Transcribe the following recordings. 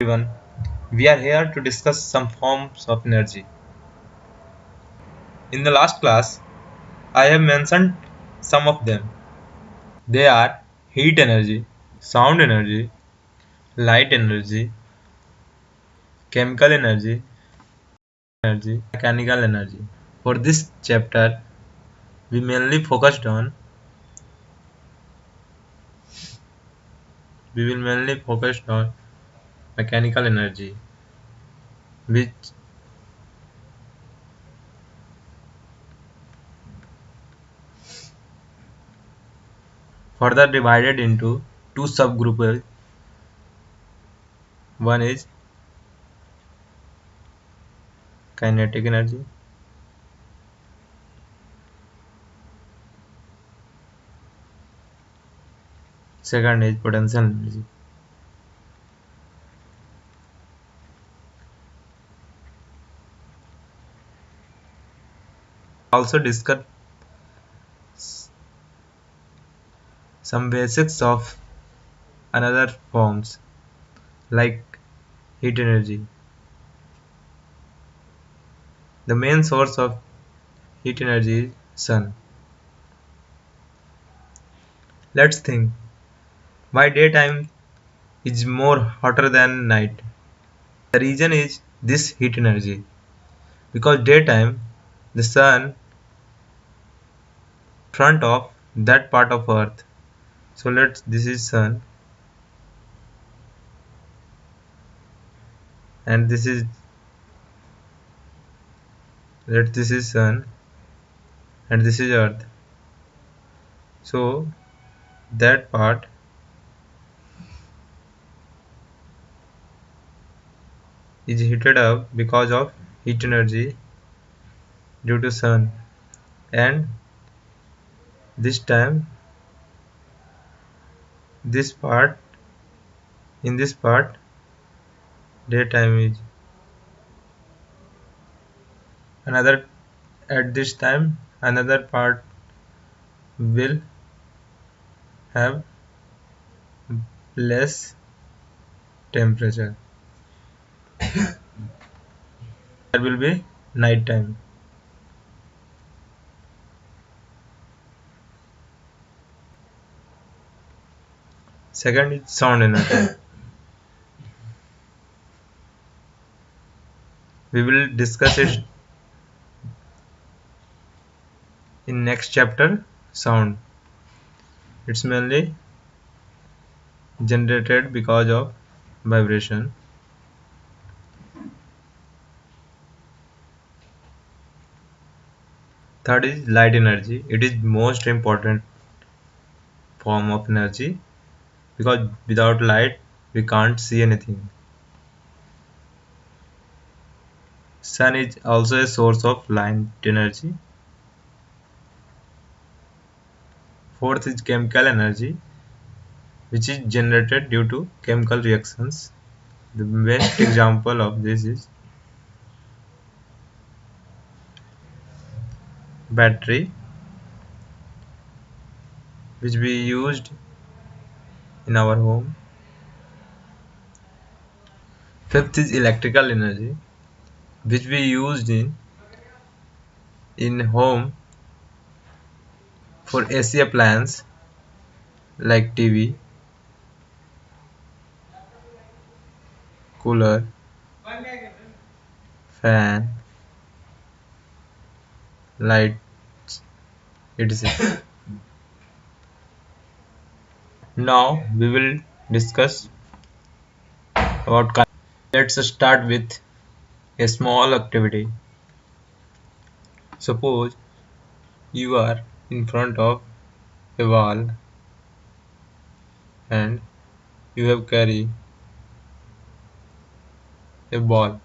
everyone. We are here to discuss some forms of energy. In the last class, I have mentioned some of them. They are heat energy, sound energy, light energy, chemical energy, mechanical energy. For this chapter, we will mainly focus on mechanical energy, which further divided into two subgroups. One is kinetic energy, second is potential energy. Also discuss some basics of another forms like heat energy. The main source of heat energy is sun. Let's think why daytime is more hotter than night. The reason is this heat energy because daytime the sun front of that part of earth. So this is sun and this is sun and this is earth. So that part is heated up because of heat energy due to sun, and this time this part in this part daytime is another. At this time another part will have less temperature. There will be night time. Second is sound energy. We will discuss it in next chapter. Sound, it's mainly generated because of vibration. Third is light energy. It is most important form of energy because without light we can't see anything. Sun is also a source of light energy. Fourth is chemical energy, which is generated due to chemical reactions. The best example of this is battery, which we used in our home. Fifth is electrical energy, which we used in home for AC appliance like TV, cooler, fan, light, etc. Now we will discuss about. Let's start with a small activity. Suppose you are in front of a wall and you have carried a ball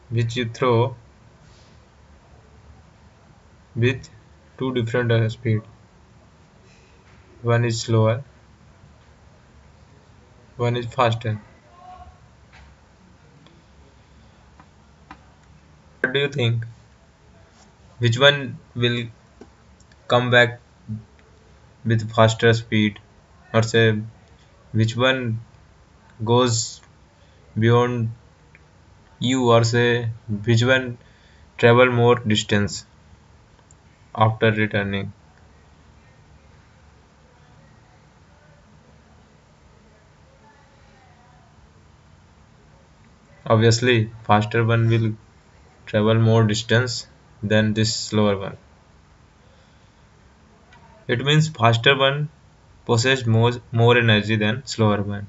which you throw with two different speed. One is slower, one is faster. What do you think? Which one will come back with faster speed, or say which one goes beyond you, or say which one travel more distance after returning? Obviously, faster one will travel more distance than this slower one. It means faster one possess more energy than slower one.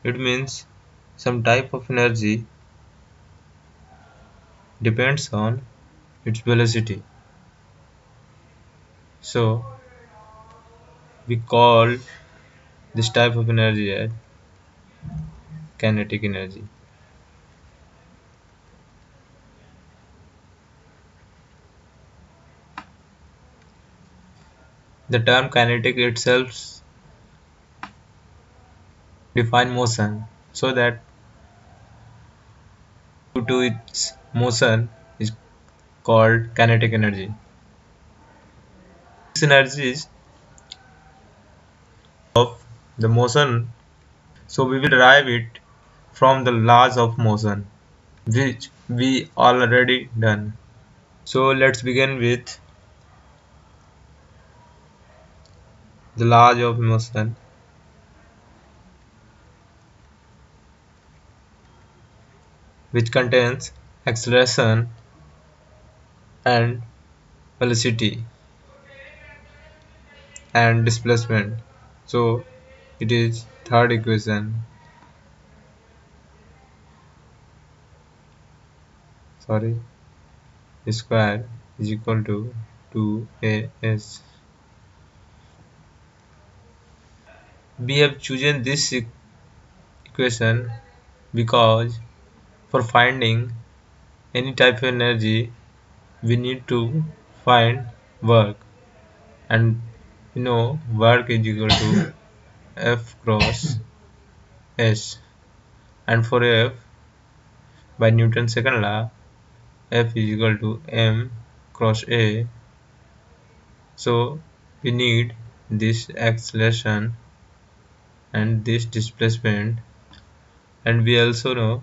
It means some type of energy depends on its velocity. So we call this type of energy as kinetic energy. The term kinetic itself defines motion, so that due to its motion is called kinetic energy. This energy is of the motion, so we will derive it from the laws of motion, which we already done. So let's begin with the laws of motion, which contains acceleration and velocity and displacement. So it is third equation, sorry, square is equal to 2as. We have chosen this equation because for finding any type of energy we need to find work, and work is equal to F cross S, and for F, by Newton's second law, F is equal to m cross A. So we need this acceleration and this displacement, and we also know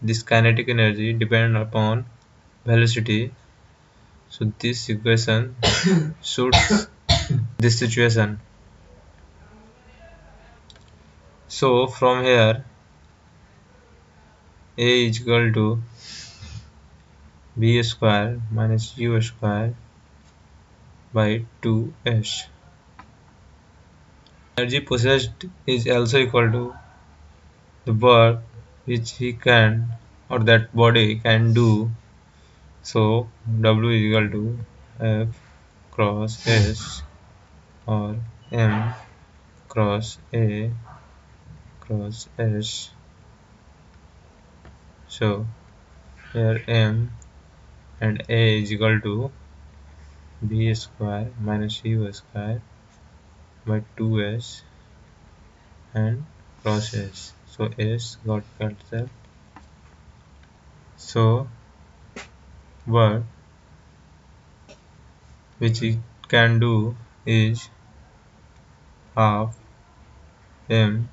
this kinetic energy depend upon velocity. So this equation suits this situation. So from here, A is equal to b square minus u square by 2s. Energy possessed is also equal to the work which he can, or that body can do. So W is equal to F cross S, or M cross A cross S. So here M and A is equal to b square minus u square by 2s and cross S. So S got cancelled. So work which it can do is half m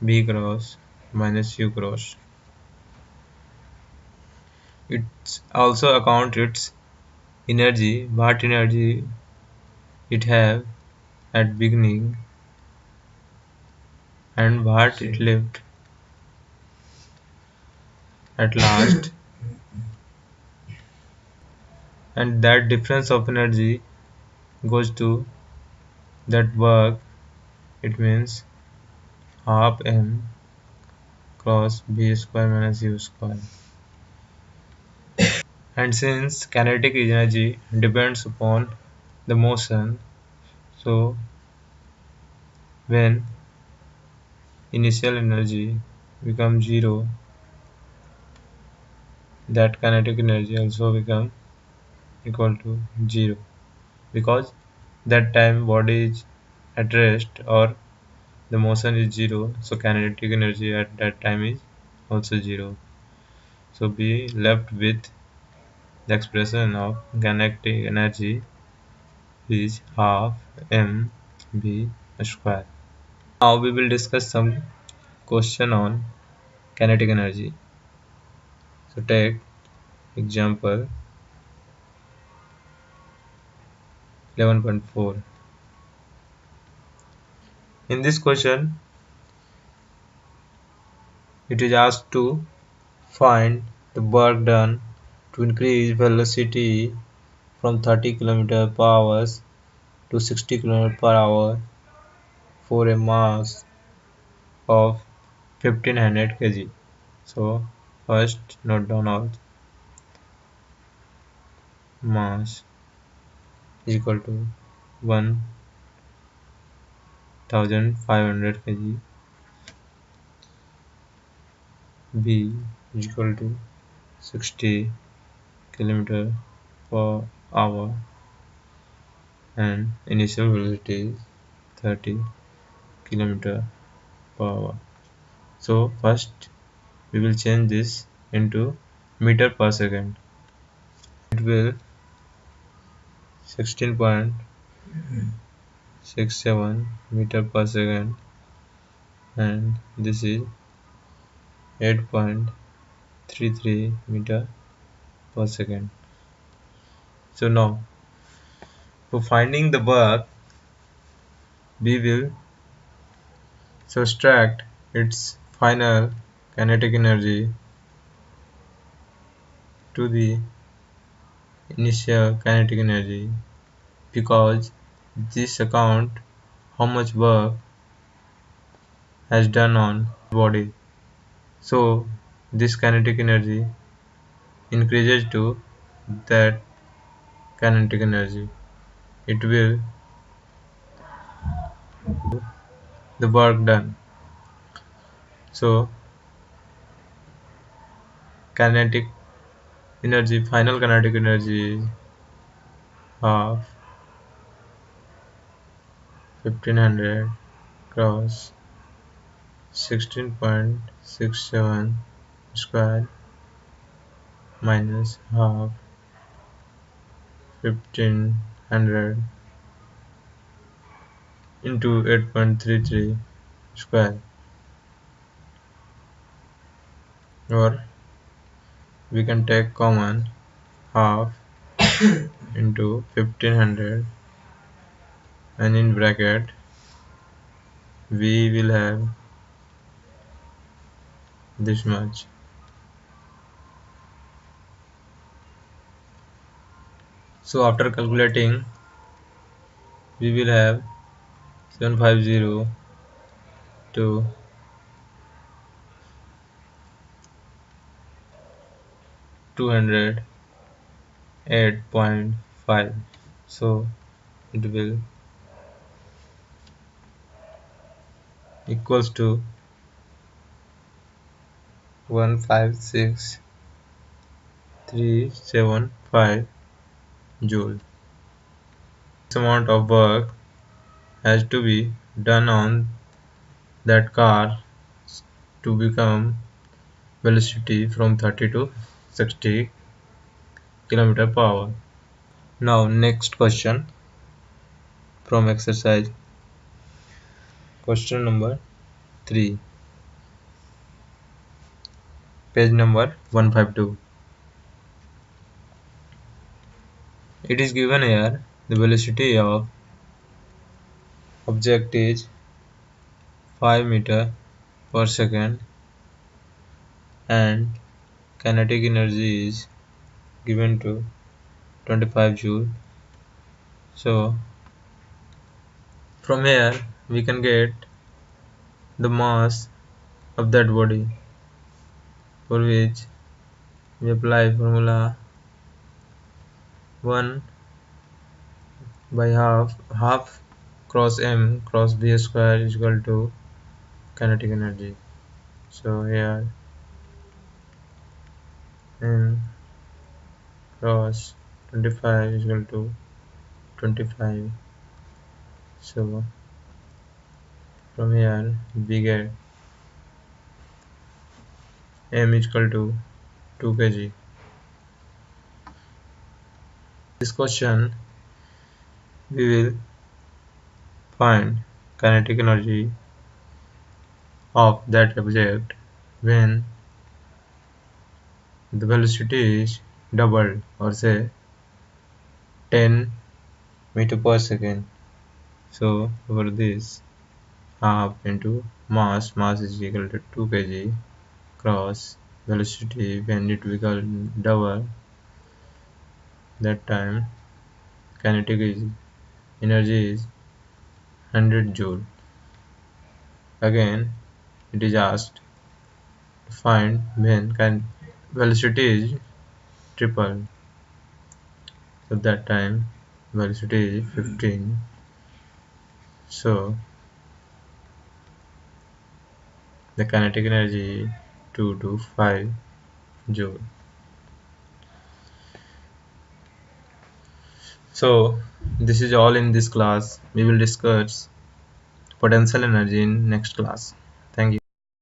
b cross minus u cross. It's also account its energy, what energy it have at beginning and what it left at last, and that difference of energy goes to that work. It means half m cross b square minus u square. And since kinetic energy depends upon the motion, so when initial energy becomes zero, that kinetic energy also become equal to zero, because that time body is at rest or the motion is zero, so kinetic energy at that time is also zero. So be left with the expression of kinetic energy is half m b square. Now we will discuss some question on kinetic energy. So take example 11.4. In this question, it is asked to find the work done to increase velocity from 30 km per hour to 60 km per hour for a mass of 1500 kg. So first note down all mass is equal to 1500 kg, B is equal to 60 km per hour, and initial velocity is 30 km per hour. So first we will change this into meter per second. It will 16.67 meter per second, and this is 8.33 meter per second. So now for finding the work, we will subtract its final kinetic energy to the initial kinetic energy, because this account how much work has done on body. So this kinetic energy increases to that kinetic energy. It will the work done. So kinetic energy, final kinetic energy is half 1500 cross 16.67 square minus half 1500 into 8.33 square, or we can take common half into 1500, and in bracket we will have this much. So after calculating, we will have 750 to 208.5. So it will equals to 156,375 joule. This amount of work has to be done on that car to become velocity from 30 to 60 km per hour. Now next question from exercise question number 3, page number 152. It is given here the velocity of object is 5 meter per second and kinetic energy is given to 25 joule. So from here we can get the mass of that body, for which we apply formula 1 by half cross m cross b square is equal to kinetic energy. So here m cross 25 is equal to 25. So from here we get m is equal to 2 kg. This question we will find kinetic energy of that object when the velocity is doubled, or say 10 meter per second. So for this, half into mass is equal to 2 kg cross velocity when it becomes double, that time kinetic energy is 100 joule. Again, it is asked to find when velocity is triple. So that time velocity is 15. So the kinetic energy 2 to 5 joule. So this is all in this class. We will discuss potential energy in next class.